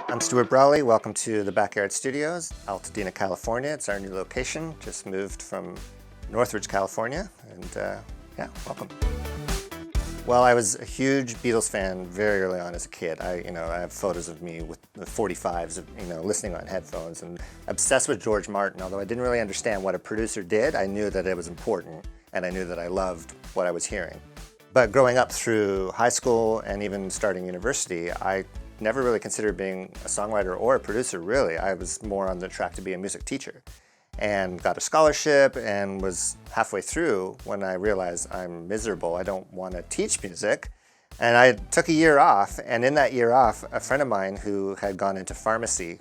I'm Stuart Brawley. Welcome to the Backyard Studios, Altadena, California. It's our new location. Just moved from Northridge, California, and yeah, welcome. Well, I was a huge Beatles fan very early on as a kid. I have photos of me with the 45s, listening on headphones, and obsessed with George Martin. Although I didn't really understand what a producer did, I knew that it was important, and I knew that I loved what I was hearing. But growing up through high school and even starting university, I never really considered being a songwriter or a producer, really. I was more on the track to be a music teacher, and got a scholarship and was halfway through when I realized I'm miserable. I don't want to teach music. And I took a year off, and in that year off, a friend of mine who had gone into pharmacy,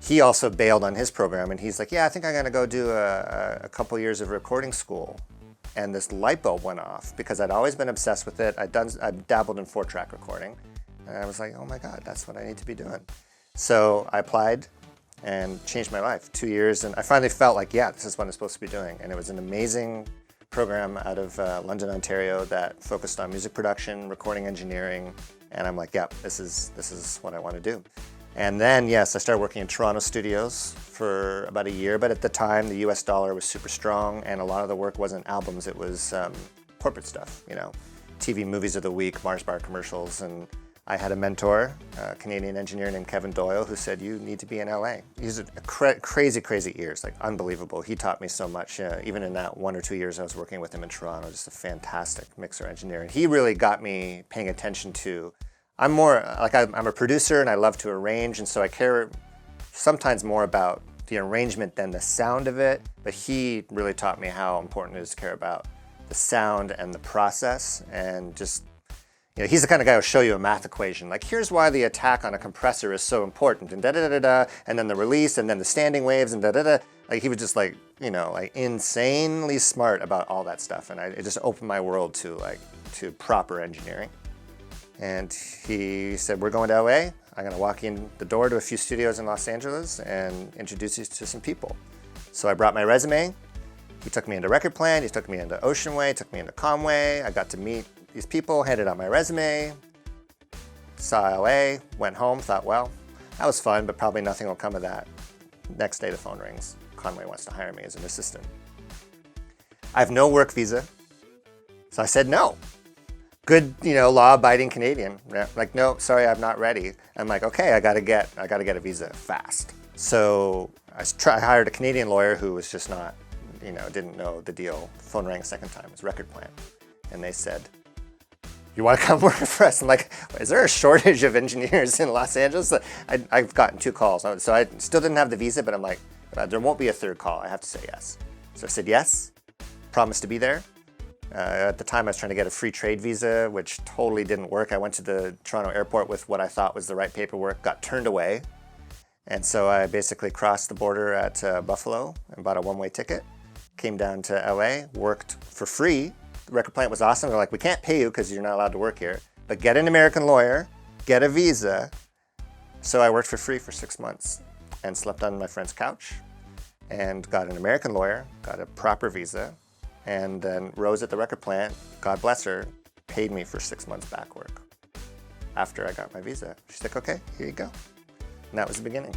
he also bailed on his program, and he's like, yeah, I think I'm gonna go do a couple years of recording school. And this light bulb went off because I'd always been obsessed with it. I'd dabbled in 4-track recording, and I was like, oh my God, that's what I need to be doing. So I applied and changed my life. 2 years, and I finally felt like, yeah, this is what I'm supposed to be doing. And it was an amazing program out of London, Ontario that focused on music production, recording engineering, and I'm like, yeah, this is what I want to do. And then, yes, I started working in Toronto studios for about a year, but at the time, the US dollar was super strong, and a lot of the work wasn't albums, it was corporate stuff, TV movies of the week, Mars bar commercials, and I had a mentor, a Canadian engineer named Kevin Doyle, who said, you need to be in LA. He's crazy ears, like unbelievable. He taught me so much, even in that 1 or 2 years I was working with him in Toronto, just a fantastic mixer engineer. And he really got me paying attention to, I'm a producer and I love to arrange, and so I care sometimes more about the arrangement than the sound of it, but he really taught me how important it is to care about the sound and the process, and just, he's the kind of guy who'll show you a math equation. Like, here's why the attack on a compressor is so important, and da-da-da-da-da, and then the release, and then the standing waves, and da-da-da. Like, he was just like insanely smart about all that stuff, and it just opened my world to proper engineering. And he said, we're going to LA. I'm gonna walk in the door to a few studios in Los Angeles and introduce you to some people. So I brought my resume. He took me into Record Plant, he took me into Oceanway, took me into Conway. I got to meet these people, handed out my resume, saw LA, went home, thought, well, that was fun, but probably nothing will come of that. Next day the phone rings. Conway wants to hire me as an assistant. I have no work visa, so I said no. Good, law-abiding Canadian. Like, no, sorry, I'm not ready. I'm like, okay, I gotta get a visa fast. So I hired a Canadian lawyer who was just not, didn't know the deal. Phone rang a second time. It was Record Plant, and they said, you want to come work for us? I'm like, is there a shortage of engineers in Los Angeles? I've gotten 2 calls, so I still didn't have the visa, but I'm like, there won't be a third call. I have to say yes. So I said yes, promised to be there. At the time, I was trying to get a free trade visa, which totally didn't work. I went to the Toronto airport with what I thought was the right paperwork, got turned away. And so I basically crossed the border at Buffalo and bought a one-way ticket, came down to LA, worked for free. The Record Plant was awesome. They're like, we can't pay you because you're not allowed to work here, but get an American lawyer, get a visa. So I worked for free for 6 months and slept on my friend's couch and got an American lawyer, got a proper visa, and then Rose at the Record Plant, God bless her, paid me for 6 months back work after I got my visa. She's like, okay, here you go. And that was the beginning.